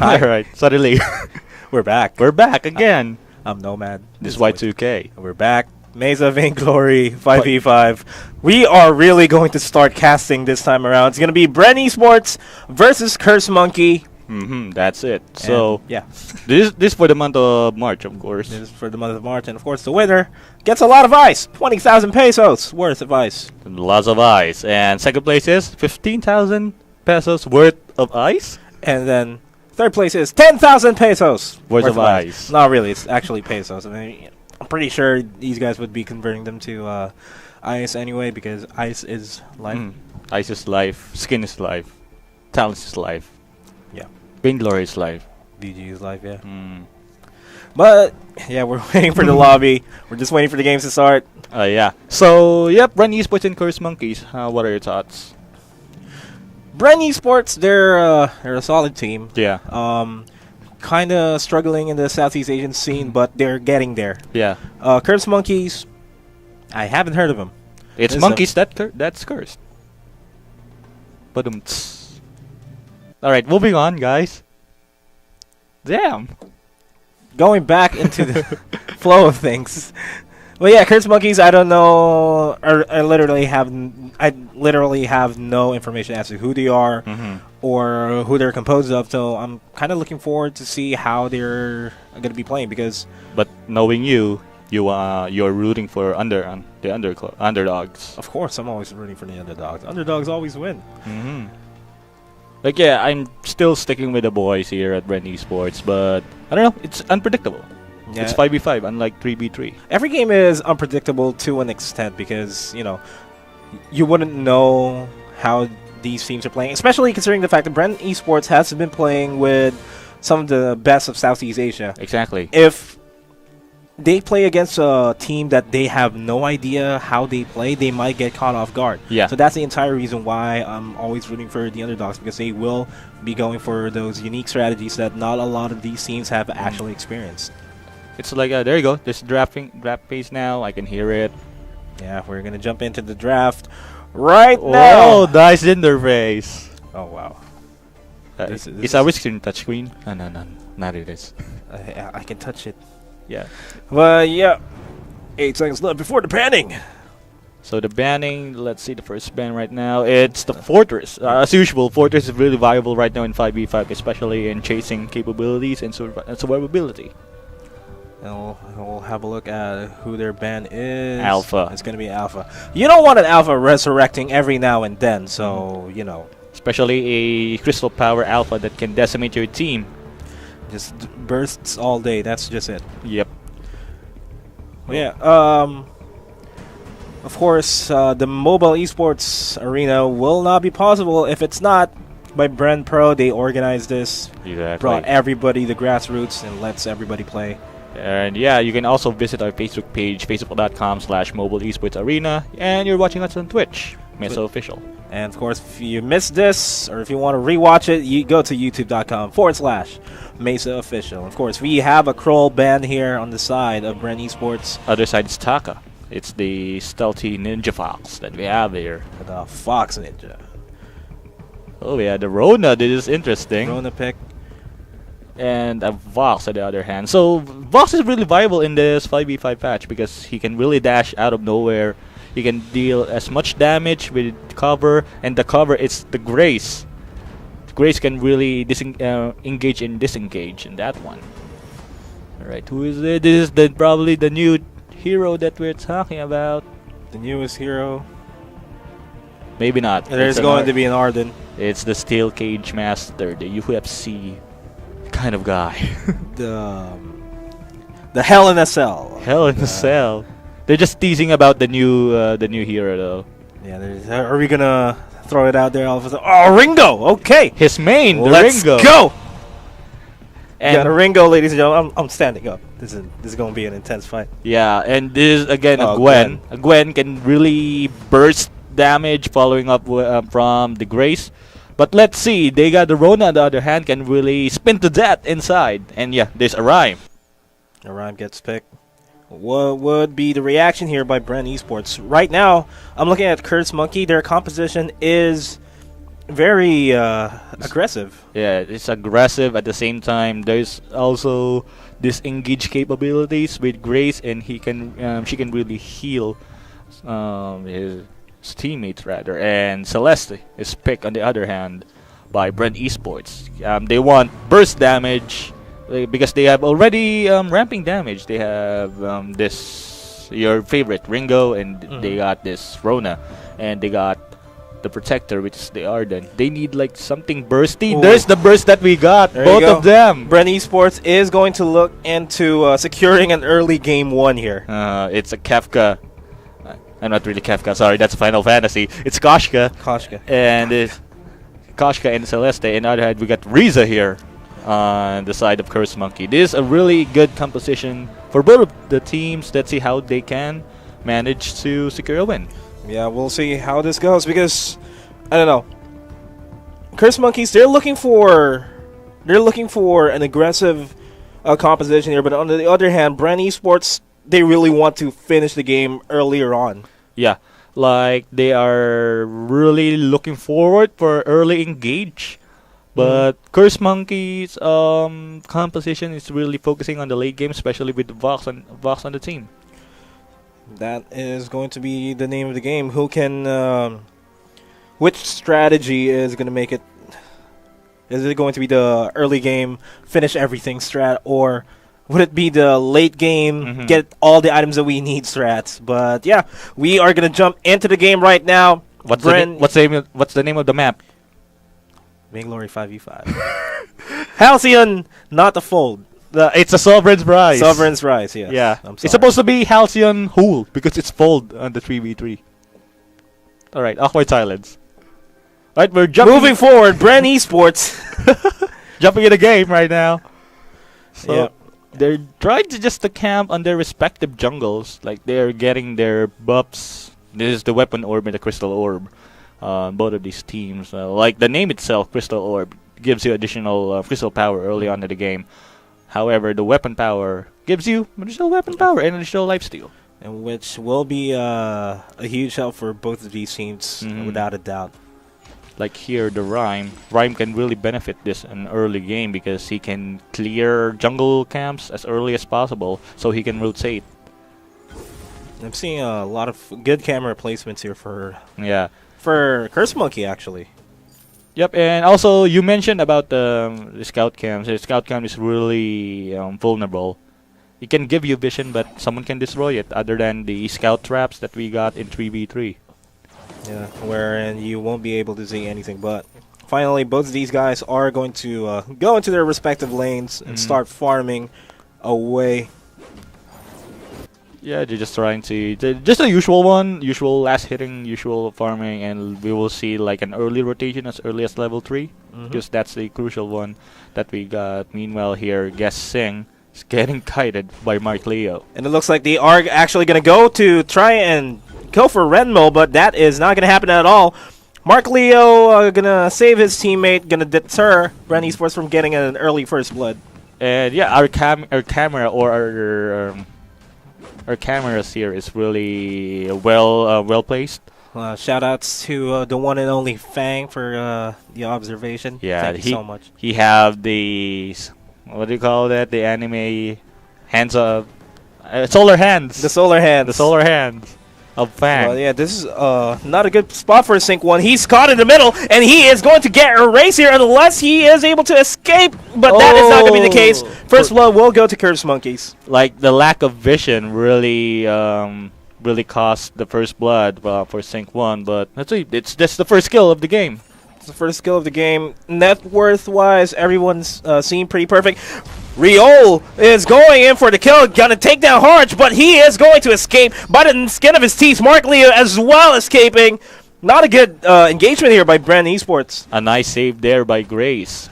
All right, suddenly We're back. we're back again. I'm Nomad. This is Y2K. We're back. MeSA Vainglory 5v5. We are really going to start casting this time around. It's going to be Bren Esports versus Curse Monkey. That's it. So And, yeah, this for the month of March, of course. this is for the month of March. And of course, the winner gets a lot of ice. 20,000 pesos worth of ice. Lots of ice. And second place is 15,000 pesos worth of ice. And then third place is 10,000 pesos Worth of ice. Not really. It's actually pesos. I mean, I'm pretty sure these guys would be converting them to ice anyway because ice is life. Ice is life. Skin is life. Talent is life. Yeah. Vainglory is life. DG is life, yeah. But, yeah, we're waiting for the lobby. We're just waiting for the games to start. Yeah. So, yep, Run Esports and Curse Monkeys. What are your thoughts? Bren Esports, they're a solid team. Yeah. Kind of struggling in the Southeast Asian scene, but they're getting there. Yeah. Curse Monkeys, I haven't heard of them. It's There's monkeys that's cursed. But all right, moving on, guys. Damn. Going back into the flow of things. Well, yeah, Curse Monkeys. I don't know. I literally have no information as to who they are or who they're composed of. So I'm kind of looking forward to see how they're going to be playing because. But knowing you're rooting for the underdogs. Of course, I'm always rooting for the underdogs. Underdogs always win. Like, yeah, I'm still sticking with the boys here at Bren Esports, but I don't know. It's unpredictable. Yeah. It's 5v5, unlike 3v3. Every game is unpredictable to an extent because, you wouldn't know how these teams are playing, especially considering the fact that Bren Esports has been playing with some of the best of Southeast Asia. Exactly. If they play against a team that they have no idea how they play, they might get caught off guard. Yeah. So that's the entire reason why I'm always rooting for the underdogs because they will be going for those unique strategies that not a lot of these teams have actually experienced. It's like, there you go. There's draft phase now. I can hear it. Yeah, we're going to jump into the draft right now. Oh, dice in their face. Oh, wow. Is our screen touchscreen? No, not it is. I can touch it. Yeah. Well, yeah. 8 seconds left before the panning. So the banning, let's see the first ban right now. It's the Fortress. As usual, Fortress is really viable right now in 5v5, especially in chasing capabilities and survivability. And we'll have a look at who their ban is. Alpha. It's going to be Alpha. You don't want an Alpha resurrecting every now and then, so, Especially a Crystal Power Alpha that can decimate your team. Just bursts all day. That's just it. Yep. Yeah. Of course, the mobile esports arena will not be possible if it's not by Bren Pro. They organized this, brought everybody, the grassroots, and lets everybody play. And yeah, you can also visit our Facebook page, facebook.com/mobile esports arena, and you're watching us on Twitch, MeSA Official. And of course, if you missed this or if you want to rewatch it, you go to youtube.com/MeSA Official. Of course, we have a Kroll band here on the side of Bren Esports. Other side is Taka. It's the stealthy ninja fox that we have here. The Fox Ninja. Oh yeah, the Rona. This is interesting. Rona pick. And a Vox on the other hand. So Vox is really viable in this 5v5 patch because he can really dash out of nowhere. He can deal as much damage with cover, and the cover is the Grace. Grace can really engage and disengage in that one. Alright, who is it? This is probably the new hero that we're talking about. The newest hero. Maybe not. There's going to be an Arden. It's the Steel Cage Master, the UFC kind of guy. The Hell in a Cell. Hell in a Cell. They're just teasing about the new hero though. Yeah, are we gonna throw it out there all of a sudden? Oh, Ringo! Okay! His main, the Let's Ringo. go! And yeah, the Ringo, ladies and gentlemen. I'm standing up. This is gonna be an intense fight. Yeah, and this is again a Gwen. A Gwen can really burst damage following up from the Grace. But let's see, they got the Rona on the other hand, can really spin to death inside. And yeah, there's a Rhyme. A Rhyme gets picked. What would be the reaction here by Bren Esports? Right now, I'm looking at Curse Monkey. Their composition is very aggressive. Yeah, it's aggressive at the same time. There's also disengage capabilities with Grace, and she can really heal his teammates rather. And Celeste is picked on the other hand by Bren Esports. They want burst damage because they have already ramping damage. They have this your favorite Ringo, and they got this Rona, and they got the Protector, which is the Arden. They need like something bursty. Ooh. There's the burst that we got, There both you go. of them. Bren Esports is going to look into securing an early game 1 here. It's a Kefka. I'm not really Kefka, sorry, that's Final Fantasy. It's Koshka. Koshka. And it's Koshka and Celeste. And on the other hand, we got Riza here on the side of Curse Monkey. This is a really good composition for both of the teams. Let's see how they can manage to secure a win. Yeah, we'll see how this goes because I don't know. Curse Monkeys, they're looking for an aggressive composition here, but on the other hand, Bren Esports, they really want to finish the game earlier on. Yeah, like they are really looking forward for early engage. But Curse Monkey's composition is really focusing on the late game, especially with Vox on the team. That is going to be the name of the game. Who can, which strategy is going to make it? Is it going to be the early game, finish everything strat, or would it be the late game, get all the items that we need strats? But yeah, we are going to jump into the game right now. What's the name of the map? Vainglory 5v5. Halcyon, not the fold. It's a Sovereign's Rise. Sovereign's Rise, yes. Yeah. I'm sorry. It's supposed to be Halcyon Hool because it's fold on the 3v3. Alright, awkward silence. Alright, we're jumping. Moving forward, Bren Esports. Jumping in the game right now. So Yep. they're trying to just to camp on their respective jungles. Like they're getting their buffs. This is the weapon orb and the crystal orb. Both of these teams. Like the name itself, Crystal Orb, gives you additional crystal power early on in the game. However, the weapon power gives you additional weapon power and additional lifesteal. And which will be a huge help for both of these teams, without a doubt. Like here, the Rhyme can really benefit this in early game because he can clear jungle camps as early as possible, so he can rotate. I'm seeing a lot of good camera placements here for Curse Monkey, actually. Yep, and also you mentioned about the scout camps. The scout camp is really vulnerable. It can give you vision, but someone can destroy it. Other than the scout traps that we got in 3v3. Yeah, wherein you won't be able to see anything. But finally, both of these guys are going to go into their respective lanes and start farming away. Yeah, they're just trying to just the usual one, usual last hitting, usual farming, and we will see like an early rotation as early as level 3, because that's the crucial one that we got. Meanwhile, here, Guess Sing is getting kited by Mark Leo, and it looks like they are actually going to go to try and go for Renmo, but that is not going to happen at all. Mark Leo going to save his teammate, going to deter Bren Esports from getting an early first blood. and yeah, our camera or our cameras here is really well placed. Shout outs to the one and only Fang for the observation. Yeah, thank you so much. He have the what do you call that? The anime hands of solar hands. The solar hands. The solar hands of Fang. Well, yeah, this is not a good spot for a Sync 1. He's caught in the middle, and he is going to get erased here unless he is able to escape. But that is not going to be the case. First blood will go to Curse Monkeys. Like the lack of vision really really cost the first blood for Sync 1, but that's it. It's just the first skill of the game. It's the first skill of the game. Net worth-wise, everyone's seen pretty perfect. Riol is going in for the kill, gonna take down Harch, but he is going to escape by the skin of his teeth. Mark Leo as well escaping. Not a good engagement here by Bren Esports. A nice save there by Grace.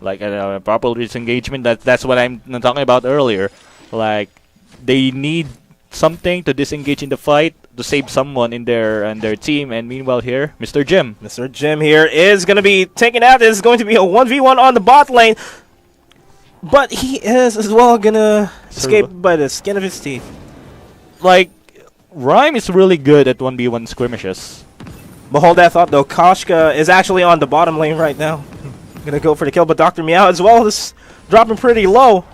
Like a proper disengagement. That's what I'm talking about earlier. Like they need something to disengage in the fight to save someone in their team. And meanwhile here, Mr. Jim. Mr. Jim here is going to be taken out. This is going to be a 1v1 on the bot lane. But he is as well going to escape by the skin of his teeth. Like, Rhyme is really good at 1v1 skirmishes. But hold that thought, though. Koshka is actually on the bottom lane right now. Gonna go for the kill, but Dr. Meow as well is dropping pretty low.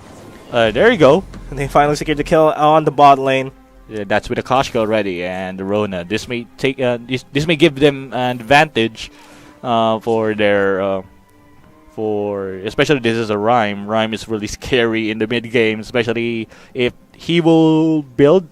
There you go. And they finally secured the kill on the bot lane. Yeah, that's with the Koshka already and the Rona. This may take this may give them an advantage for their for especially this is a Rhyme. Rhyme is really scary in the mid game, especially if he will build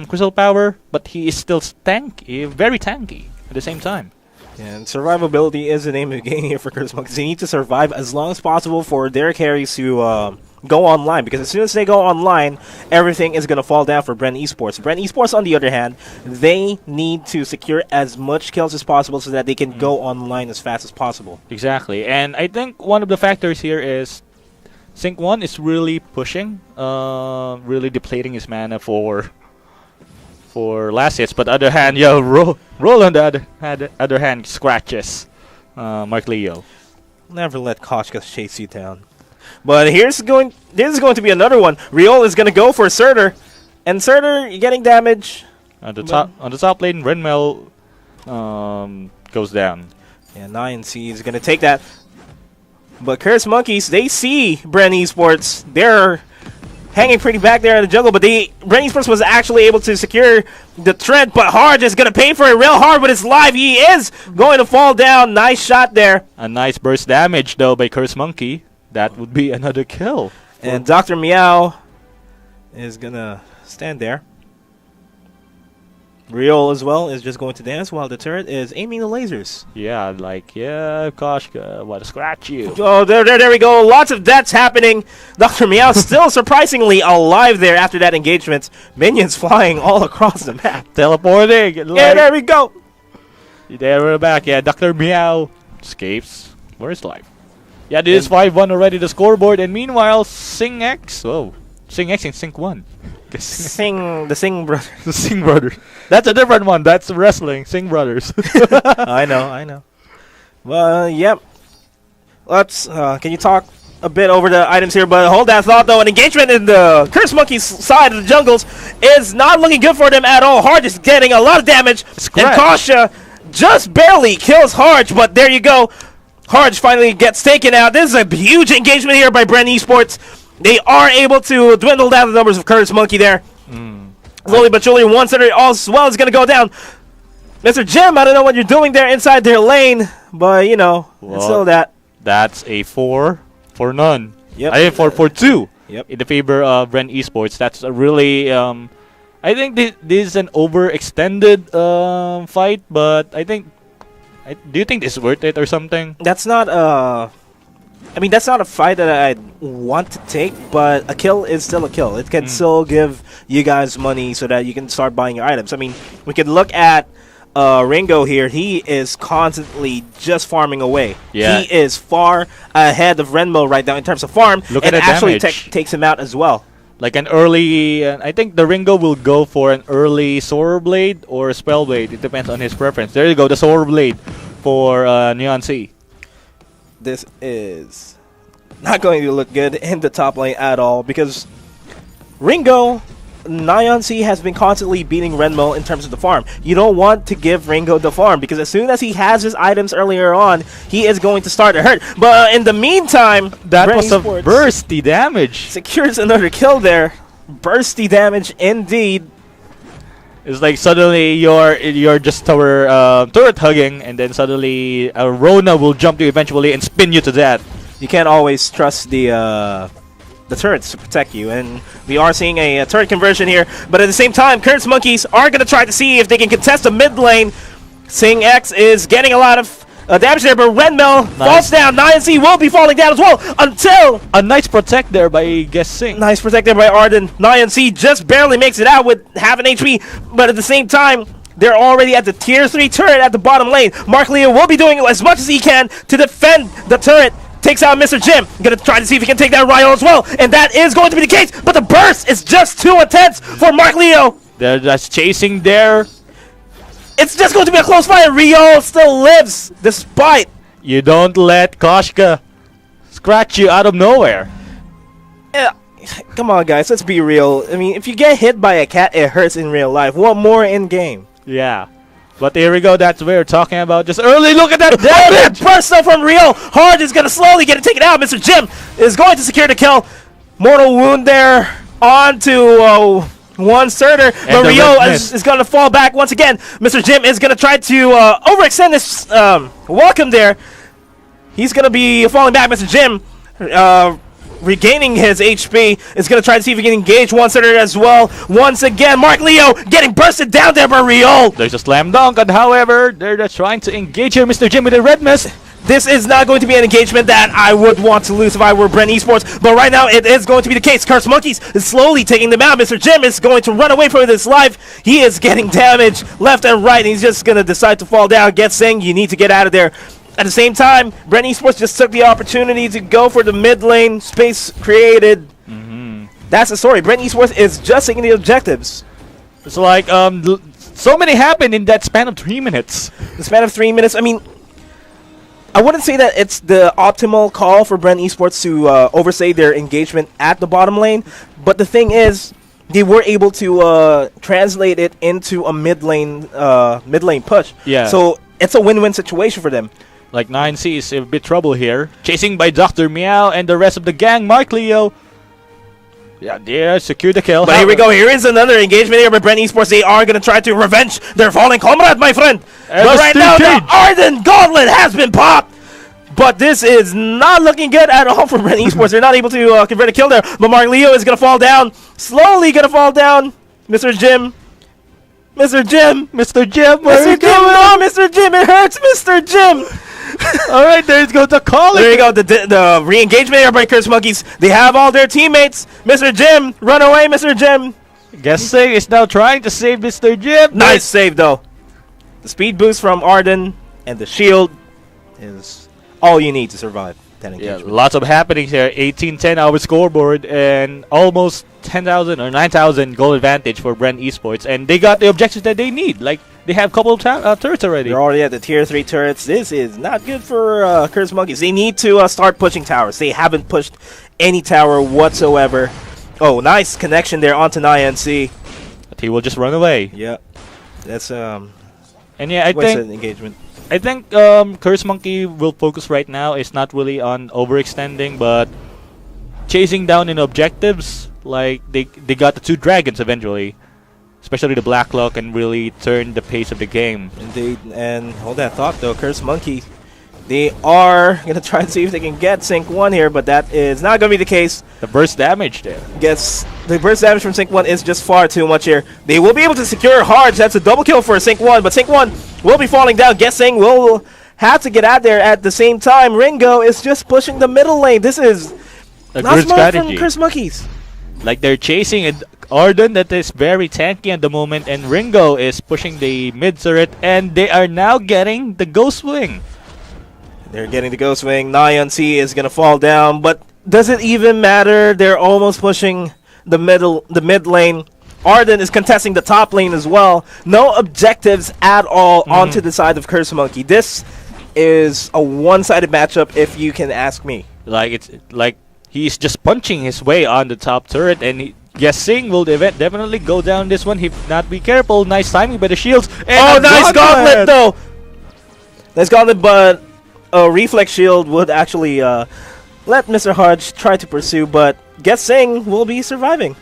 Crystal Power, but he is still tanky, very tanky at the same time. Yeah, and survivability is the name of the game here for Curse Monkeys. They need to survive as long as possible for their carries to go online, because as soon as they go online, everything is going to fall down for Bren Esports. Bren Esports, on the other hand, they need to secure as much kills as possible so that they can go online as fast as possible. Exactly, and I think one of the factors here is Sync 1 is really pushing, really depleting his mana for last hits, but other hand, roll on the other hand scratches Mark Leo. Never let Koshka chase you down. But this is going to be another one. Riol is going to go for Surtur, and Surtur getting damage. On the top lane, Renmel goes down. Yeah, 9C is going to take that. But Curse Monkeys, they see Bren Esports. They're hanging pretty back there in the jungle, but Bren Esports was actually able to secure the trend, but Hard is going to pay for it real hard with his life. He is going to fall down. Nice shot there. A nice burst damage, though, by Curse Monkey. That would be another kill. And Dr. Meow is going to stand there. Riol as well is just going to dance while the turret is aiming the lasers. Yeah, Koshka, what a scratch you. Oh, there we go. Lots of deaths happening. Dr. Meow still surprisingly alive there after that engagement. Minions flying all across the map. Teleporting. Yeah, there we go. There we're back. Yeah, Dr. Meow escapes. Where's life? Yeah, this is 5-1 already, the scoreboard. And meanwhile, Sing X. Whoa. Sing X and Sync 1. The Sing brothers. The Sing brothers. That's a different one. That's wrestling. Sing brothers. I know. Well, yep. Let's. Can you talk a bit over the items here? But hold that thought, though. An engagement in the Curse Monkey's side of the jungles is not looking good for them at all. Hard is getting a lot of damage. And Kasha just barely kills Harge, but there you go. Harge finally gets taken out. This is a huge engagement here by Bren Esports. They are able to dwindle down the numbers of Curse Monkey there. Slowly but surely, one center as well is going to go down. Mr. Jim, I don't know what you're doing there inside their lane, but, you know, it's still that. That's a 4 for none. Yep. I think 4 for 2 Yep. in the favor of Bren Esports. That's a really, I think this is an overextended fight, but I think, do you think this is worth it or something? That's not I mean, that's not a fight that I want to take, but a kill is still a kill. It can still give you guys money so that you can start buying your items. I mean, we could look at Ringo here. He is constantly just farming away. Yeah. He is far ahead of Renmo right now in terms of farm, Look and at the actually damage. takes him out as well. Like an early, I think the Ringo will go for an early Soar Blade or Spell Blade. It depends on his preference. There you go, the Soar Blade for Neon C. This is not going to look good in the top lane at all, because Ringo, Neon C has been constantly beating Renmo in terms of the farm. You don't want to give Ringo the farm, because as soon as he has his items earlier on, he is going to start to hurt. But in the meantime, That Bren was a Esports bursty damage. secures another kill there. Bursty damage indeed. It's like suddenly you're just turret hugging, and then suddenly a Rona will jump you eventually and spin you to death. You can't always trust the turrets to protect you, and we are seeing a turret conversion here. But at the same time, Curse Monkeys are going to try to see if they can contest the mid lane. Sing X is getting a lot of damage there, but Renmel falls down. 9C will be falling down as well until A nice protect there by Guessing. nice protected by Arden. 9C just barely makes it out with half an HP, but at the same time, they're already at the tier 3 turret at the bottom lane. Mark Leo will be doing as much as he can to defend the turret. Takes out Mr. Jim. Gonna try to see if he can take that Ryo as well, and that is going to be the case, but the burst is just too intense for Mark Leo. They're just chasing there. It's just going to be a close fight. Rio still lives despite. You don't let Koshka scratch you out of nowhere. Come on, guys. Let's be real. I mean, if you get hit by a cat, it hurts in real life. What more in game? Yeah. But here we go. That's what we're talking about. Just early. Look at that That damage. burst up from Rio. Hard is going to slowly get it taken out. Mr. Jim is going to secure the kill. Mortal wound there onto one Surtur. But Rio is going to fall back once again. Mr. Jim is going to try to overextend this welcome there. He's going to be falling back. Mr. Jim regaining his HP is going to try to see if he can engage one Surtur as well. Once again, Mark Leo getting bursted down there by Rio. There's a slam dunk, and however, they're just trying to engage here, Mr. Jim with a red mist. This is not going to be an engagement that I would want to lose if I were Bren Esports, but right now it is going to be the case. Curse Monkeys is slowly taking them out. Mr. Jim is going to run away from this life. He is getting damaged left and right, and he's just going to decide to fall down. Get saying you need to get out of there. At the same time, Bren Esports just took the opportunity to go for the mid lane space created. That's the story. Bren Esports is just taking the objectives. It's like so many happened in that span of 3 minutes. The span of 3 minutes. I mean, I wouldn't say that it's the optimal call for Bren Esports to oversay their engagement at the bottom lane, but the thing is, they were able to translate it into a mid lane push. Yeah. So it's a win-win situation for them. Like 9C is in a bit trouble here. Chasing by Dr. Meow and the rest of the gang. Mark Leo. Yeah, secure the kill. But here we go. Here is another engagement here by Bren Esports. They are going to try to revenge their fallen comrade, my friend. And but right now, the Arden Gauntlet has been popped. But this is not looking good at all for Bren Esports. They're not able to convert a kill there. But Mark Leo is going to fall down. Slowly going to fall down. Mr. Jim. Mr. Jim. Mr. Jim, Mr. Jim. No, Mr. Jim. It hurts, Mr. Jim. Alright, there's go to call. There you go. The re-engagement here by Curse Monkeys. They have all their teammates. Mr. Jim. Run away, Mr. Jim. Guessing is now trying to save Mr. Jim. Nice save, though. The speed boost from Arden and the shield is all you need to survive that engagement. Yeah, lots of happenings here. 18-10 our scoreboard and almost 10,000 or 9,000 goal advantage for Bren Esports, and they got the objectives that they need. Like they have a couple of turrets already. They're already at the tier 3 turrets. This is not good for Curse Monkeys. They need to start pushing towers. They haven't pushed any tower whatsoever. Oh, nice connection there onto INC. But he will just run away. Yeah, that's and yeah, I an engagement. think Curse Monkey will focus right now is not really on overextending, but chasing down in objectives. Like they got the 2 dragons eventually, especially the Blacklock, and really turn the pace of the game. Indeed, and hold that thought though, Curse Monkey. They are gonna try to see if they can get Sync 1 here, but that is not gonna be the case. The burst damage there. The burst damage from Sync 1 is just far too much here. They will be able to secure Hards. That's a double kill for Sync 1, but Sync 1 will be falling down. Guessing will have to get out there at the same time. Ringo is just pushing the middle lane. This is A not good smart strategy. from Curse Monkeys. Like they're chasing an Arden that is very tanky at the moment, and Ringo is pushing the mid turret, and they are now getting the Ghost Wing. They're getting the Ghost Wing. Nyan C is gonna fall down, but does it even matter? They're almost pushing the mid lane. Arden is contesting the top lane as well. No objectives at all onto the side of Curse Monkey. This is a one-sided matchup, if you can ask me. Like it's like he's just punching his way on the top turret, and Guessing will definitely go down this one. He not be careful. Nice timing by the shields. And nice gauntlet though. Nice gauntlet, but a reflex shield would actually let Mr. Hodge try to pursue, but Guessing will be surviving.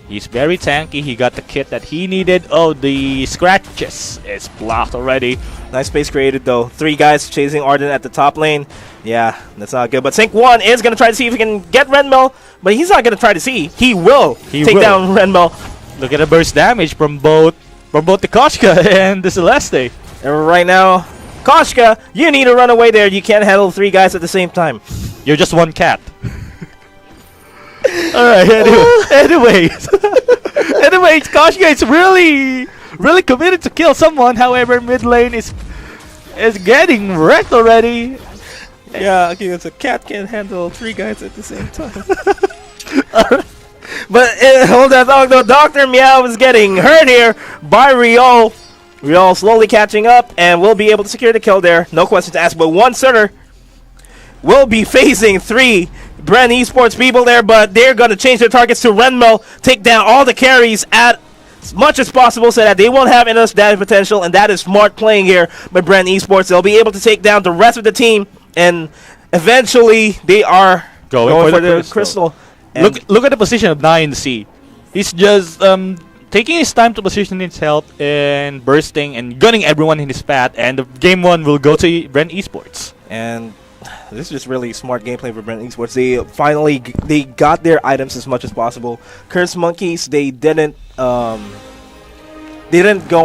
He's very tanky. He got the kit that he needed. Oh, the scratches is blocked already. Nice space created though. 3 guys chasing Arden at the top lane. Yeah, that's not good. But Sync 1 is going to try to see if he can get Renmel, but he's not going to try to see. He will take down Renmel. Look at the burst damage from both the Koshka and the Celeste. And right now, Koshka, you need to run away there. You can't handle 3 guys at the same time. You're just one cat. Alright, anyways, Koshka is really committed to kill someone. However, mid lane is getting wrecked already. Yeah, okay, it's a cat can't handle 3 guys at the same time. But hold that thought though. Dr. Meow is getting hurt here by Riol. Riol slowly catching up and will be able to secure the kill there. No questions asked, but one Surtur will be facing 3 Bren Esports people there, but they're going to change their targets to Renmo, take down all the carries at as much as possible so that they won't have enough damage potential, and that is smart playing here by Bren Esports. They'll be able to take down the rest of the team, and eventually they are going for the crystal. Look at the position of 9C. He's just taking his time to position himself and bursting and gunning everyone in his path, and the game 1 will go to Bren Esports. And this is just really smart gameplay for Bren Esports. They finally they got their items as much as possible. Curse Monkeys, they didn't go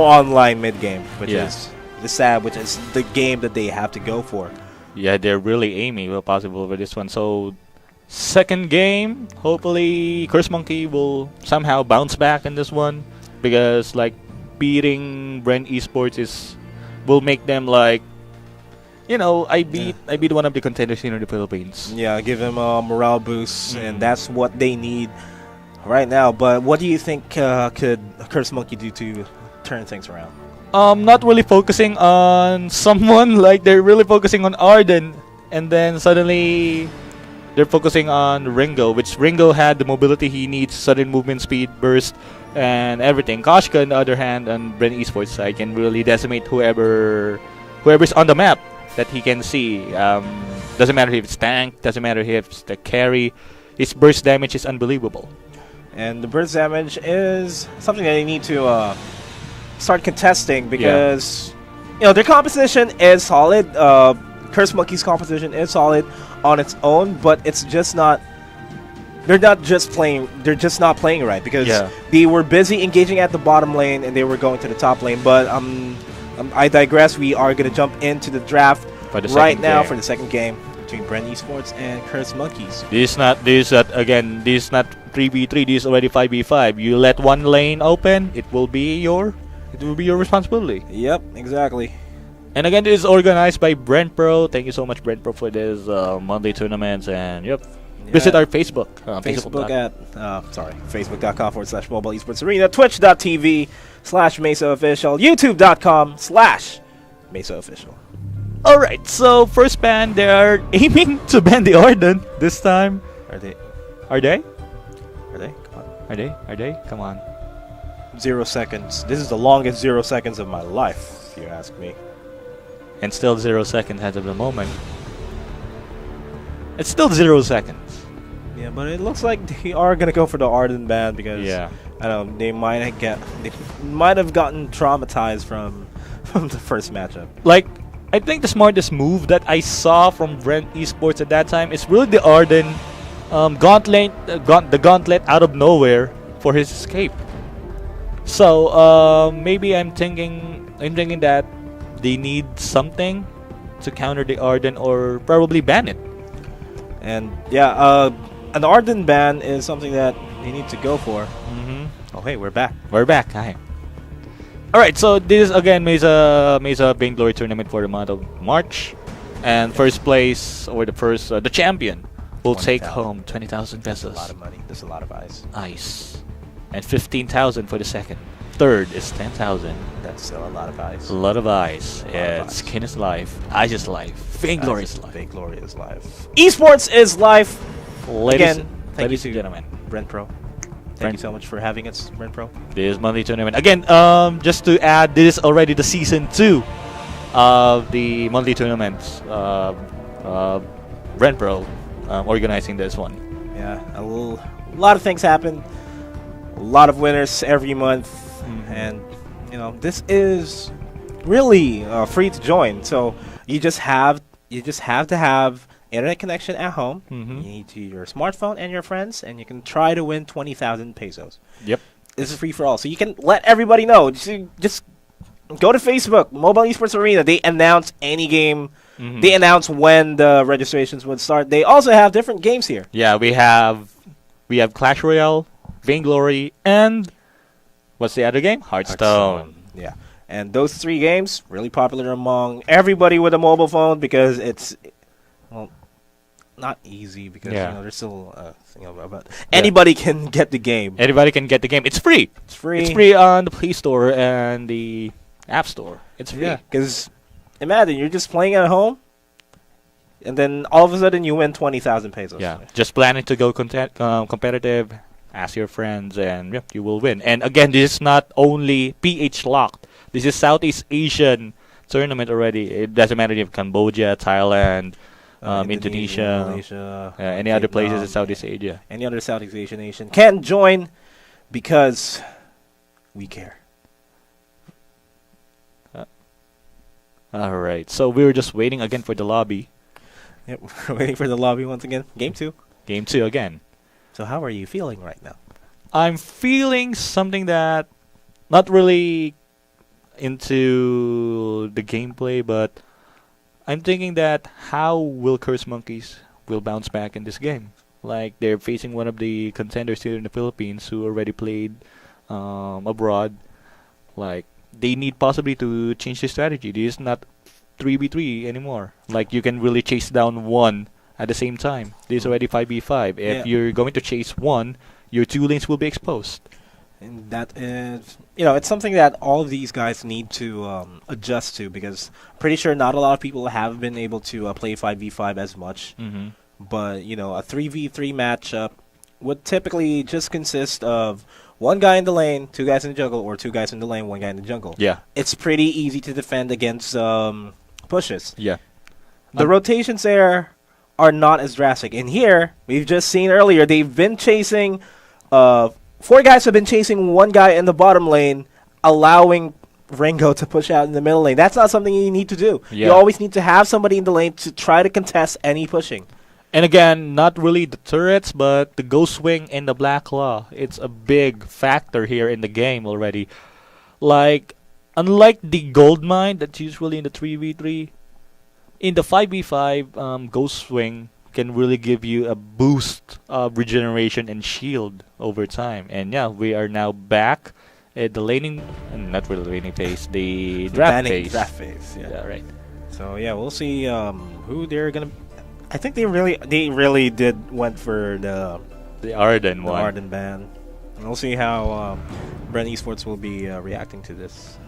online mid game, which is the sad, which is the game that they have to go for. Yeah, they're really aiming well possible for this one. So second game, hopefully Curse Monkey will somehow bounce back in this one, because like beating Bren Esports will make them like, you know, I beat one of the contenders here in the Philippines. Yeah, give him a morale boost, and that's what they need right now. But what do you think could Curse Monkey do to turn things around? Not really focusing on someone, like they're really focusing on Arden, and then suddenly they're focusing on Ringo, which Ringo had the mobility he needs, sudden movement speed, burst, and everything. Koshka, on the other hand, on Bren Esports side, can really decimate whoever's on the map that he can see. Doesn't matter if it's tank, doesn't matter if it's the carry. His burst damage is unbelievable. And the burst damage is something that they need to start contesting, because you know their composition is solid. Curse Monkey's composition is solid on its own, but it's just not. They're not just playing. They're just not playing right, because they were busy engaging at the bottom lane and they were going to the top lane. But I digress. We are going to jump into the draft right now for the second game between Bren Esports and Curse Monkeys. This is not 3v3. This is already 5v5. You let one lane open, it will be your responsibility. Yep, exactly. And again, this is organized by Brent Pro. Thank you so much, Brent Pro, for this monthly tournaments. And visit our Facebook. Facebook.com/Mobile Esports Arena, Twitch.tv/MeSA Official, YouTube.com/MeSA Official. Alright, so first ban, they are aiming to ban the Arden this time. Are they? Come on. Are they? Come on. 0 seconds. This is the longest 0 seconds of my life, if you ask me. And still 0 seconds as of the moment. It's still 0 seconds. Yeah, but it looks like they are gonna go for the Arden ban, because I don't know, they might have gotten traumatized from the first matchup. Like, I think the smartest move that I saw from Bren Esports at that time is really the Arden gauntlet out of nowhere for his escape. So maybe I'm thinking that they need something to counter the Arden, or probably ban it. And an Arden ban is something that they need to go for. Oh hey, we're back. Hi. Alright, so this is again MeSA Vainglory tournament for the month of March, and first place, or the champion will take home 20,000 pesos. That's a lot of money. That's a lot of ice. And 15,000 for the second. Third is 10,000. That's still a lot of ice. A lot of ice. Yeah, skin is life. Ice is life. Vainglory is life. Vainglory is life. Esports is life. Ladies and gentlemen. Brent Pro. Thank you so much for having us, Brent Pro. This monthly tournament. Again, just to add, this is already the season 2 of the monthly tournaments. Brent Pro organizing this one. Yeah, a lot of things happen. A lot of winners every month, and you know this is really free to join. So you just have to have internet connection at home. You need to your smartphone and your friends, and you can try to win 20,000 pesos. Yep, this is free for all. So you can let everybody know. Just go to Facebook, Mobile Esports Arena. They announce any game. They announce when the registrations would start. They also have different games here. Yeah, we have Clash Royale, Vainglory, and what's the other game? Hearthstone. Yeah, and those 3 games really popular among everybody with a mobile phone, because it's not easy, because there's still thing about anybody can get the game. Anybody can get the game. It's free. It's free on the Play Store and the App Store. It's free. Yeah, because imagine you're just playing at home, and then all of a sudden you win 20,000 pesos. Yeah, just planning to go competitive. ask your friends, and yep, you will win. And again, this is not only PH locked. This is Southeast Asian tournament already. It doesn't matter if Cambodia, Thailand, Indonesia, Malaysia, any other places in Vietnam, Southeast Asia. any other Southeast Asian nation can join because we care. All right, so we were just waiting again for the lobby. Yep, we're waiting for the lobby once again. Game 2. Game 2 again. So how are you feeling right now? I'm feeling something that not really into the gameplay, but I'm thinking that how will Curse Monkeys will bounce back in this game? Like they're facing one of the contenders here in the Philippines who already played abroad. Like they need possibly to change the strategy. This is not 3v3 anymore. Like you can really chase down one at the same time. This is already 5v5. If you're going to chase one, your 2 lanes will be exposed. And that is, it's something that all of these guys need to adjust to, because I'm pretty sure not a lot of people have been able to play 5v5 as much. Mm-hmm. But, a 3v3 matchup would typically just consist of one guy in the lane, 2 guys in the jungle, or 2 guys in the lane, 1 guy in the jungle. Yeah. It's pretty easy to defend against pushes. Yeah. The rotations there are not as drastic. And here, we've just seen earlier, they've been chasing 4 guys have been chasing 1 guy in the bottom lane, allowing Ringo to push out in the middle lane. That's not something you need to do. Yeah. You always need to have somebody in the lane to try to contest any pushing. And again, not really the turrets, but the Ghost Wing and the Black Claw. It's a big factor here in the game already. Like, unlike the Gold Mine that's usually in the 3v3, in the 5v5, Ghost Wing can really give you a boost of regeneration and shield over time. And yeah, we are now back at the laning, not really laning phase, the draft phase. Draft phase, Yeah, right. So yeah, we'll see who they're gonna. I think they really did went for The Arden the one. Arden ban, and we'll see how Bren Esports will be reacting to this.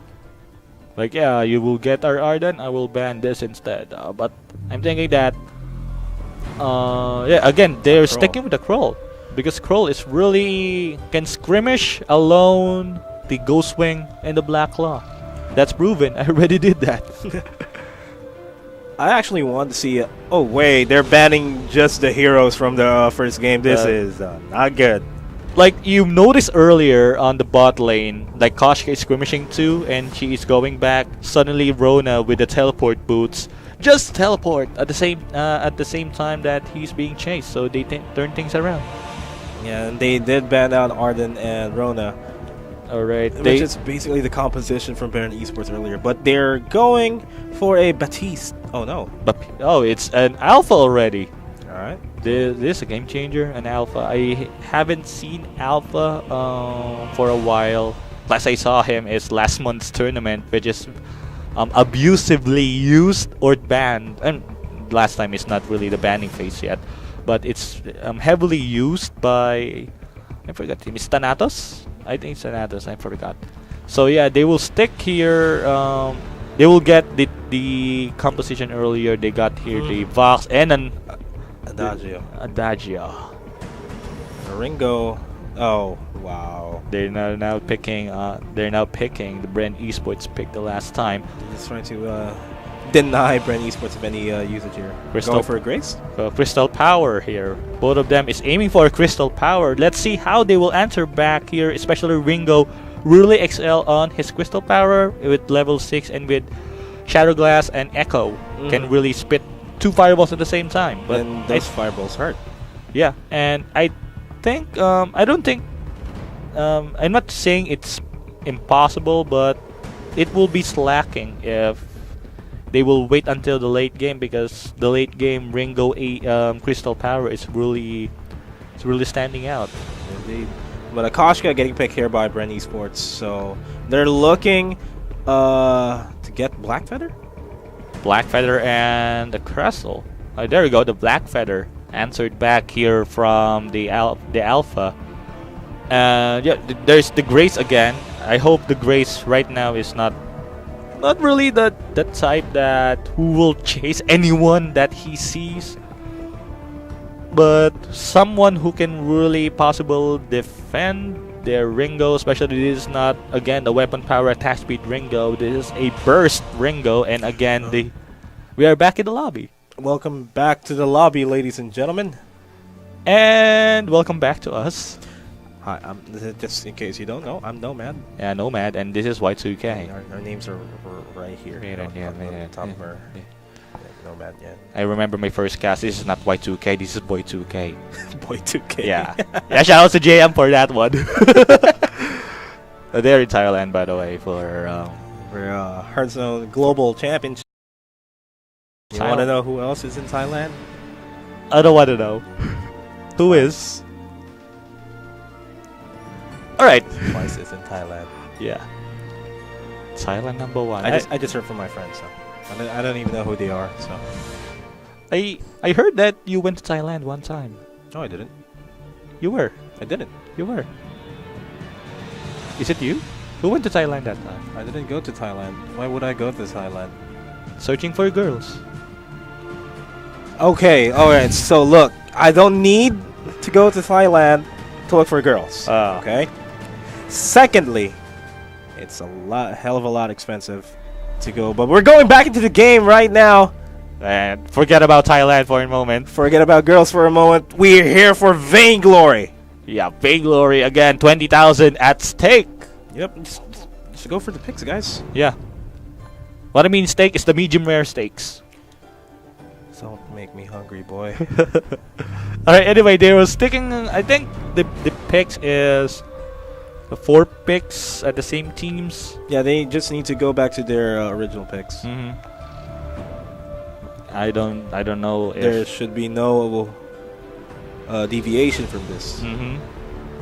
Like, yeah, you will get our Arden, I will ban this instead. But I'm thinking that, yeah, again, they're sticking with the Kroll. Because Kroll is really can skirmish alone the Ghost Wing and the Black Claw. That's proven. I already did that. I actually want to see. Oh wait, they're banning just the heroes from the first game. This is not good. Like you noticed earlier on the bot lane, like Koshka is skirmishing too, and she is going back. Suddenly, Rona with the teleport boots just teleport at the same time that he's being chased. So they turn things around. Yeah, and they did ban out Arden and Rona. Alright, Which is basically the composition from Bren Esports earlier. But they're going for a Batiste. Oh no. it's an alpha already. Alright. This is a game changer, an alpha. I haven't seen alpha for a while. Last I saw him is last month's tournament, which is abusively used or banned. And last time it's not really the banning phase yet, but it's heavily used by, I forgot him. Is Thanatos? I think it's Thanatos. I forgot. So yeah, they will stick here. They will get the composition earlier. They got here the Vox and an Adagio. Ringo. Oh wow. They're now picking. They're now picking the Bren Esports pick the last time. They're just trying to deny Bren Esports of any usage here. Going for a Grace? Crystal Power here. Both of them is aiming for a Crystal Power. Let's see how they will answer back here, especially Ringo really excel on his Crystal Power with level 6 and with Shadow Glass and Echo. Can really spit 2 fireballs at the same time. But and those fireballs hurt. Yeah, and I think, I don't think, I'm not saying it's impossible, but it will be slacking if they will wait until the late game, because the late game Ringo Crystal Power is really standing out. Indeed. But Akashka getting picked here by Bren Esports, so they're looking to get Black Feather? Black Feather and the Crystal. There we go, the Black Feather answered back here from the Alpha. Yeah, there's the Grace again. I hope the Grace right now is not really the type that who will chase anyone that he sees. but someone who can really possible defend their Ringo, especially this is not again the weapon power attack speed Ringo. This is a burst Ringo, and again we are back in the lobby. Welcome back to the lobby, ladies and gentlemen. And welcome back to us. Hi, just in case you don't know, I'm Nomad. Yeah, Nomad, and this is Y2K. Our names are right here. On top of our Nomad, yeah. I remember my first cast. This is not Y2K, this is Boy2K. Boy2K. Yeah. Yeah, shout out to JM for that one. They're in Thailand, by the way, for Hearthstone Global Championship. You want to Thailand. know who else is in Thailand? I don't want to know. Who is? Alright. Twice is in Thailand. Yeah. Thailand number 1. I just heard from my friends, so I don't even know who they are. So I heard that you went to Thailand one time. no, I didn't. You were. I didn't. You were. Is it you? Who went to Thailand that time? I didn't go to Thailand. Why would I go to Thailand? Searching for girls. Okay, alright, so look, I don't need to go to Thailand to look for girls. Okay? Secondly, it's hell of a lot expensive to go, but we're going back into the game right now. And forget about Thailand for a moment. Forget about girls for a moment. We're here for Vainglory. Yeah, Vainglory again, 20,000 at stake. Yep, just go for the picks, guys. Yeah. What I mean steak is the medium rare steaks. Don't make me hungry, boy. Alright, anyway, they were sticking, I think the picks is the 4 picks at the same teams. Yeah, they just need to go back to their original picks. I don't know if There should be no deviation from this.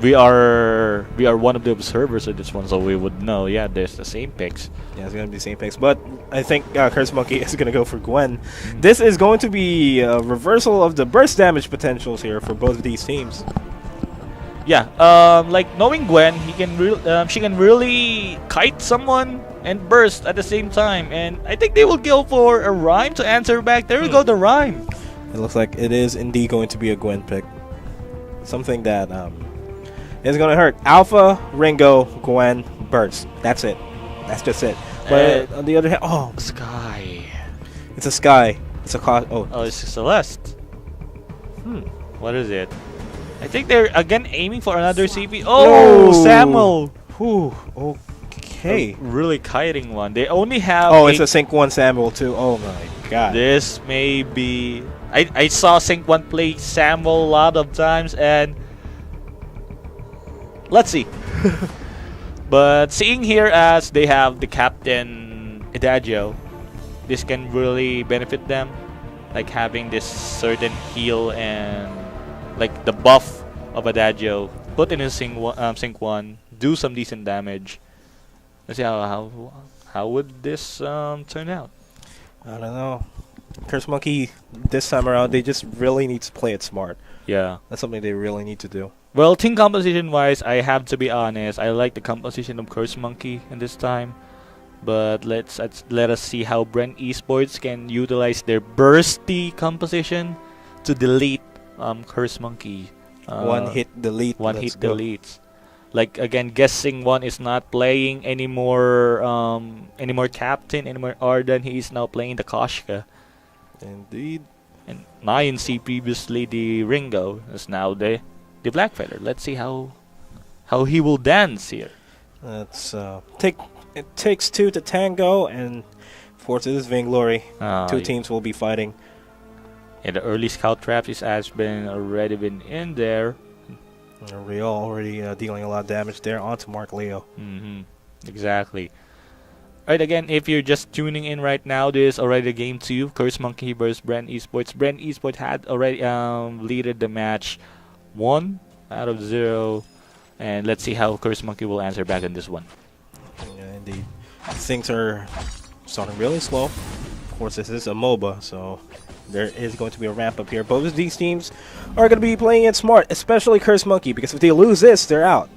we are one of the observers of this one, so we would know. Yeah, there's the same picks. Yeah, it's gonna be the same picks, but I think Curse Monkey is gonna go for Gwen. This is going to be a reversal of the burst damage potentials here for both of these teams. Yeah, like knowing Gwen, she can really kite someone and burst at the same time, and I think they will go for a rhyme to answer back. There we go, the rhyme. It looks like it is indeed going to be a Gwen pick. Something that is gonna hurt. Alpha, Ringo, Gwen, burst. That's it. That's just it. But on the other hand, Sky. it's a Sky. It's a Oh, it's Celeste. What is it? I think they're again aiming for another CP. Oh, No. Samuel. Whew. Okay. A really kiting one. They only have. Oh, it's a Sync 1 Samuel too. Oh my god. This may be. I saw Sync 1 play Samuel a lot of times, and let's see. But seeing here as they have the captain Adagio, this can really benefit them, like having this certain heal and like the buff of Adagio put in his sync 1, do some decent damage. Let's see how would this turn out. I don't know. Curse Monkey this time around, they just really need to play it smart. Yeah. That's something they really need to do. Well, team composition wise, I have to be honest. I like the composition of Curse Monkey in this time, but let us see how Bren Esports can utilize their bursty composition to delete Curse Monkey. One hit delete. One Let's hit go. deletes. Like again, guessing one is not playing anymore. Anymore captain, anymore Arden. He is now playing the Koshka. Indeed. And Nyan see previously the Ringo is now the Black Feather. Let's see how he will dance here. Let's it takes 2 to tango, and of course it is Vainglory. 2 teams will be fighting. Yeah, the early scout traps has already been in there. Rio already dealing a lot of damage there onto Mark Leo. Exactly. Right, again, if you're just tuning in right now, this is already game 2. Curse Monkey versus Bren Esports. Bren Esports had already leaded the match 1 out of 0. And let's see how Curse Monkey will answer back in this one. Yeah, indeed. Things are starting really slow. Of course, this is a MOBA, so there is going to be a ramp up here. Both of these teams are going to be playing it smart, especially Curse Monkey, because if they lose this, they're out.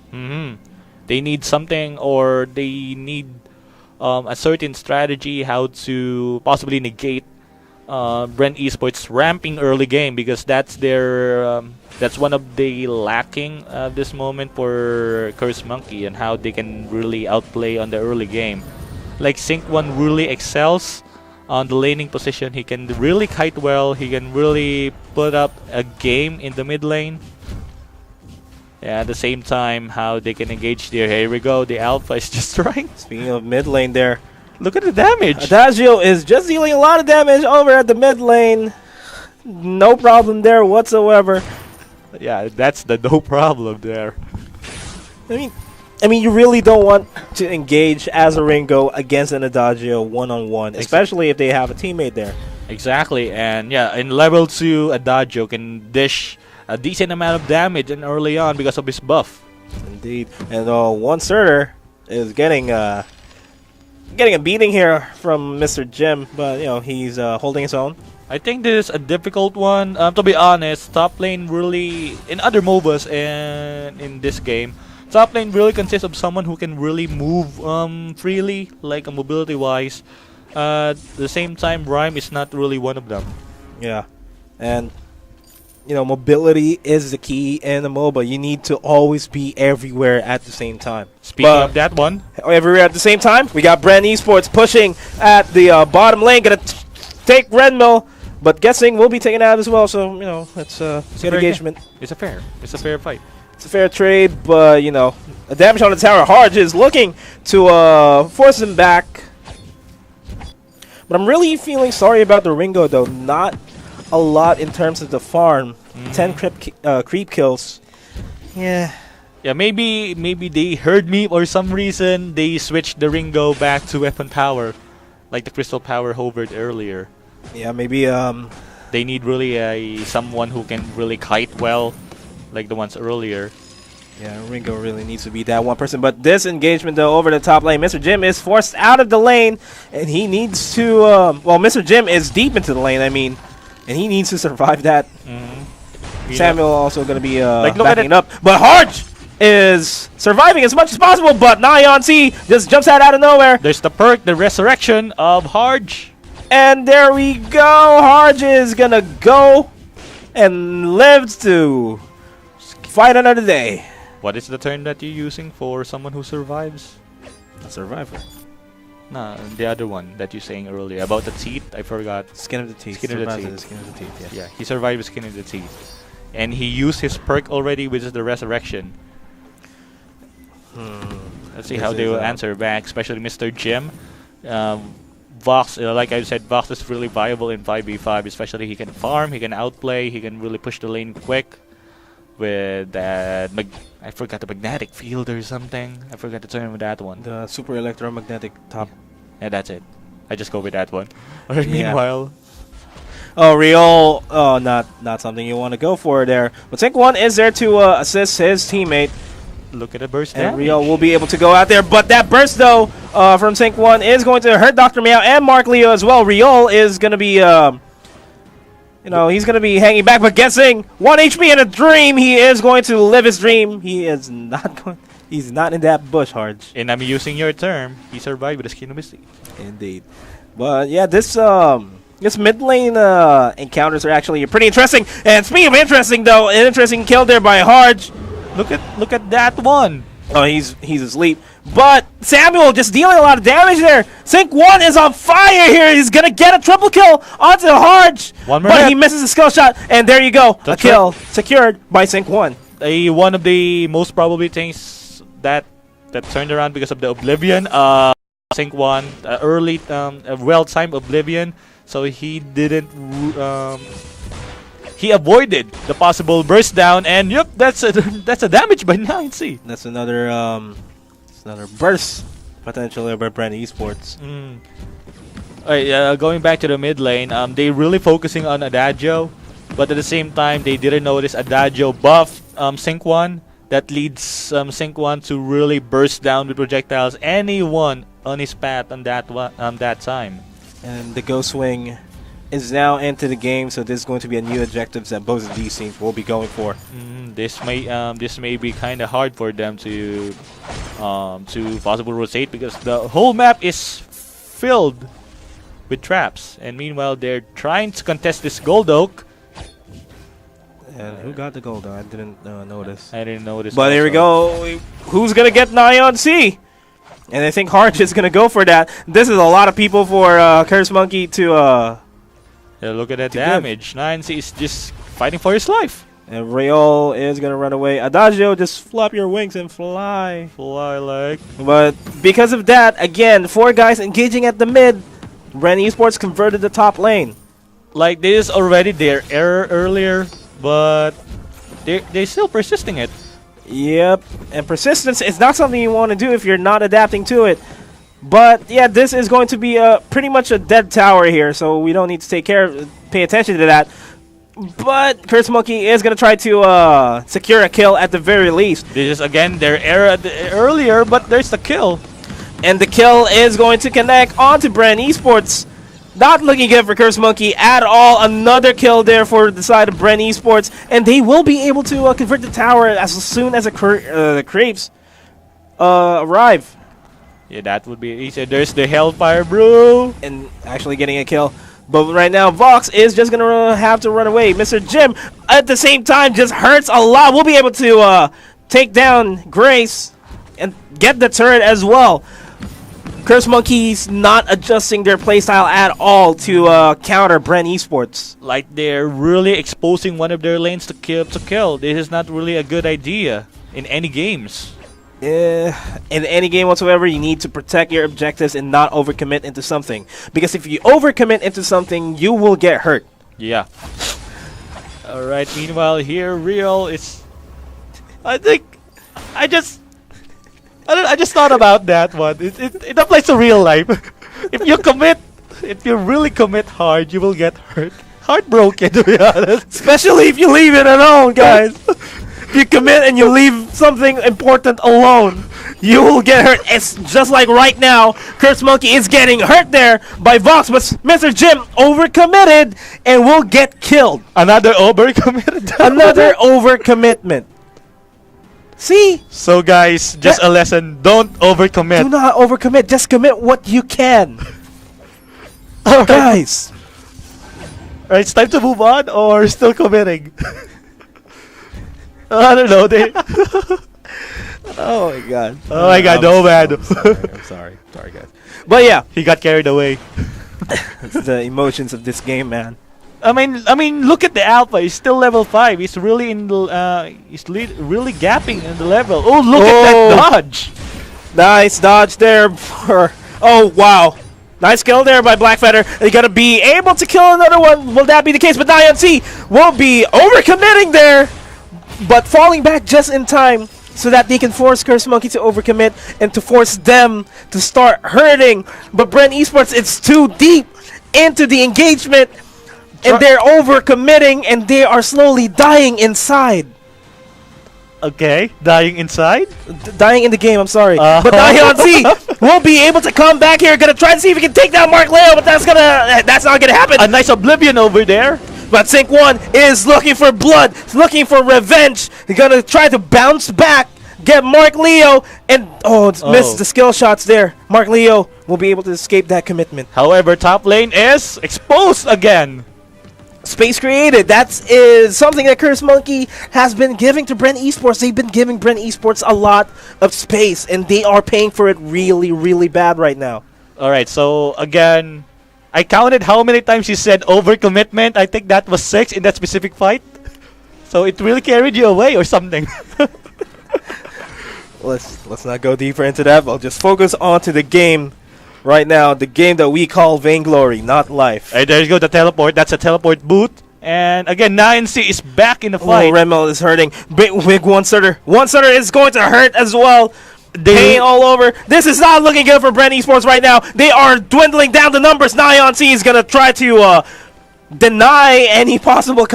They need something, or they need a certain strategy how to possibly negate Bren Esports ramping early game because that's their that's one of the lacking this moment for Curse Monkey and how they can really outplay on the early game. Like Sync One really excels on the laning position. He can really kite well. He can really put up a game in the mid lane. Yeah, at the same time, how they can engage there. Here we go. The Alpha is just trying. Speaking of mid lane there, Look at the damage. Adagio is just dealing a lot of damage over at the mid lane. No problem there whatsoever. Yeah, that's the no problem there. I mean, you really don't want to engage as a Ringo against an Adagio one-on-one, especially if they have a teammate there. Exactly, and yeah, in level 2, Adagio can dish a decent amount of damage and early on because of his buff. Indeed, and one Surter is getting a beating here from Mr. Jim, but you know he's holding his own. I think this is a difficult one. To be honest, top lane really in other MOBAs and in this game, top lane really consists of someone who can really move freely, like mobility-wise. At the same time, Rhyme is not really one of them. Yeah, and you know mobility is the key in the MOBA. You need to always be everywhere at the same time. Speaking of that one, everywhere at the same time, we got Bren Esports pushing at the bottom lane, gonna take Red Mill, but guessing will be taken out as well. So you know it's good engagement. It's a fair fight. It's a fair trade, but you know, a damage on the tower. Harge is looking to force him back. But I'm really feeling sorry about the Ringo though. Not a lot in terms of the farm. 10 creep kills. Yeah. Yeah, maybe they heard me or some reason they switched the Ringo back to weapon power, like the crystal power hovered earlier. Yeah, maybe they need really someone who can really kite well, like the ones earlier. Yeah, Ringo really needs to be that one person. But this engagement, though, over the top lane, Mr. Jim is forced out of the lane, and he needs to... well, Mr. Jim is deep into the lane, I mean, and he needs to survive that. Samuel also going to be backing up. But Harge is surviving as much as possible, but Nyan C just jumps out of nowhere. There's the perk, the resurrection of Harge. And there we go. Harge is going to go and live to fight another day. What is the term that you're using for someone who survives? A survivor. Nah, the other one that you saying earlier about the teeth. I forgot. Skin of the teeth. Skin of the teeth. Skin of the teeth. Yeah, he survived with skin of the teeth, and he used his perk already, which is the resurrection. Let's see how they will answer back, especially Mr. Jim. Vox, like I said, Vox is really viable in 5v5, especially he can farm, he can outplay, he can really push the lane quick. With that, I forgot the magnetic field or something. I forgot the term of that one. The super electromagnetic top. Yeah, that's it. I just go with that one. Meanwhile, Riol, not something you want to go for there. But Sync One is there to assist his teammate. Look at the burst. And Riol will be able to go out there, but that burst though from Sync One is going to hurt Dr. Meow and Mark Leo as well. Riol is going to be you know, he's going to be hanging back, but guessing 1 HP in a dream. He is going to live his dream. He is not going. He's not in that bush, Harge. And I'm using your term. He survived with the skin of his teeth. Indeed. But yeah, this mid lane encounters are actually pretty interesting. And speaking of interesting, though, an interesting kill there by Harge. Look at that one. Oh, he's asleep. But Samuel just dealing a lot of damage there. Sync One is on fire here. He's gonna get a triple kill onto Harge. But he misses a skill shot, and there you go. A kill secured by Sync One. One of the most probably things that turned around because of the Oblivion. Sync One early well-timed Oblivion, so he didn't. He avoided the possible burst down, and yep, that's a damage by 9C. That's another burst potentially by Bren Esports. Alright, going back to the mid lane, they really focusing on Adagio, but at the same time they didn't notice Adagio buff Sync One that leads Sync One to really burst down with projectiles anyone on his path on that time. And the Ghost Wing is now into the game, so this is going to be a new objectives that both of these teams will be going for. This may be kind of hard for them to possible rotate because the whole map is filled with traps. And meanwhile, they're trying to contest this gold oak. And who got the gold? I didn't notice. I didn't notice. But here we go. Who's gonna get Nyan C? And I think Harch is gonna go for that. This is a lot of people for Curse Monkey to. Yeah, look at that damage. 9C is just fighting for his life. And Real is gonna run away. Adagio, just flap your wings and fly. Fly like. But because of that, again, 4 guys engaging at the mid. Bren Esports converted the top lane. Like, this is already their error earlier, but they're still persisting it. Yep, and persistence is not something you want to do if you're not adapting to it. But yeah, this is going to be pretty much a dead tower here, so we don't need to pay attention to that. But Curse Monkey is going to try to secure a kill at the very least. This is again their error earlier, but there's the kill. And the kill is going to connect onto Bren Esports. Not looking good for Curse Monkey at all. Another kill there for the side of Bren Esports. And they will be able to convert the tower as soon as the creeps arrive. Yeah, that would be easy. There's the Hellfire Brew. And actually getting a kill. But right now, Vox is just going to have to run away. Mr. Jim, at the same time, just hurts a lot. We'll be able to take down Grace and get the turret as well. Curse Monkey's not adjusting their playstyle at all to counter Bren Esports. Like, they're really exposing one of their lanes to kill. This is not really a good idea in any games. In any game whatsoever, you need to protect your objectives and not overcommit into something. Because if you overcommit into something, you will get hurt. Yeah. Alright, meanwhile here, Real is... I just thought about that one. It applies to real life. If you really commit hard, you will get hurt. Heartbroken, to be honest. Especially if you leave it alone, guys. If you commit and you leave something important alone, you will get hurt. It's just like right now, Curse Monkey is getting hurt there by Vox, but Mr. Jim overcommitted and will get killed. Another overcommitted. Another overcommitment. See? So guys, just a lesson, don't overcommit. Do not overcommit, just commit what you can. Alright. Guys. Alright, it's time to move on or still committing? I don't know. Oh my god. Oh my god, no man. I'm sorry. Sorry guys. But yeah. He got carried away. It's the emotions of this game, man. I mean, look at the alpha. He's still level 5. He's really in the really gapping in the level. Oh, look at that dodge! Nice dodge there. Oh wow, nice kill there by Blackfeather. They're gonna be able to kill another one. Will that be the case? But Nyan C will be overcommitting there, but falling back just in time so that they can force Curse Monkey to overcommit and to force them to start hurting. But Bren Esports, it's too deep into the engagement. And they're overcommitting, and they are slowly dying inside. Okay, dying inside? Dying in the game, I'm sorry. But Nyan C will be able to come back here. Gonna try to see if he can take down Mark Leo, but that's not gonna happen. A nice oblivion over there. But Sync 1 is looking for blood, looking for revenge. He's gonna try to bounce back, get Mark Leo, and missed the skill shots there. Mark Leo will be able to escape that commitment. However, top lane is exposed again. Space created. That is something that Curse Monkey has been giving to Bren Esports. They've been giving Bren Esports a lot of space, and they are paying for it really, really bad right now. Alright, so again, I counted how many times you said overcommitment. I think that was 6 in that specific fight. So it really carried you away or something. Let's not go deeper into that. We'll just focus on to the game. Right now, the game that we call Vainglory, not life. Hey, there you go, the teleport. That's a teleport boot. And again, 9C is back in the fight. Remel is hurting. Big one starter. One starter is going to hurt as well. Pain all over. This is not looking good for Bren Esports right now. They are dwindling down the numbers. Nyan C is going to try to deny any possible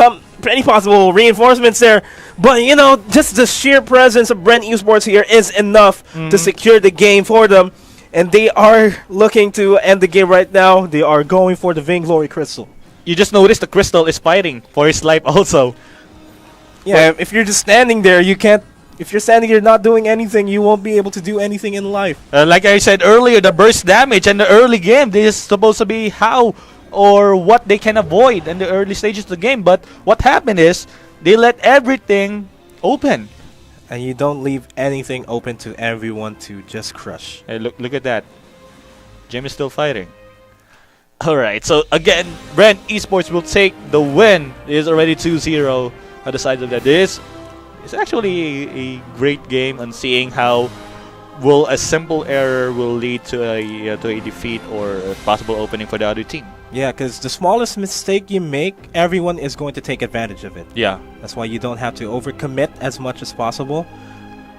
reinforcements there. But, you know, just the sheer presence of Bren Esports here is enough to secure the game for them. And they are looking to end the game right now. They are going for the Vainglory Crystal. You just noticed the Crystal is fighting for his life also. Yeah, if you're just standing there, you can't If you're standing here not doing anything, you won't be able to do anything in life. Like I said earlier, the burst damage and the early game, this is supposed to be how or what they can avoid in the early stages of the game. But what happened is they let everything open. And you don't leave anything open to everyone to just crush. Hey, look at that. Jim is still fighting. Alright, so again, Bren Esports will take the win. It is already 2-0 on the side of that. This is actually a great game on seeing how will a simple error will lead to a defeat or a possible opening for the other team. Yeah, because the smallest mistake you make, everyone is going to take advantage of it. Yeah. That's why you don't have to overcommit as much as possible.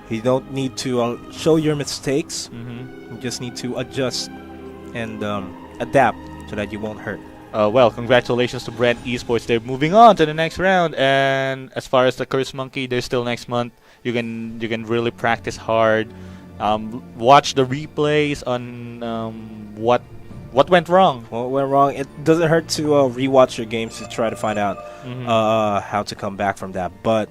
You don't need to show your mistakes. You just need to adjust and adapt so that you won't hurt. Well, congratulations to Bren Esports. They're moving on to the next round. And as far as the Curse Monkey, they're still next month. You can really practice hard. Watch the replays on what went wrong. What went wrong? It doesn't hurt to rewatch your games to try to find out how to come back from that. But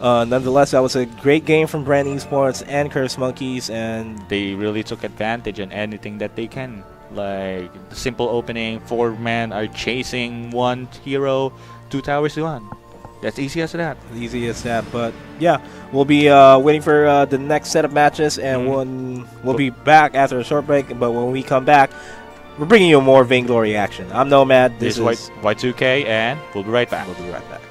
nonetheless, that was a great game from Bren Esports and Curse Monkeys, and they really took advantage on anything that they can. Like the simple opening, 4 men are chasing 1 hero, 2 towers to 1. That's easy as that. Easy as that. But yeah, we'll be waiting for the next set of matches, and we'll be back after a short break. But when we come back, we're bringing you more Vainglory action. I'm Nomad. This is Y2K, and we'll be right back. We'll be right back.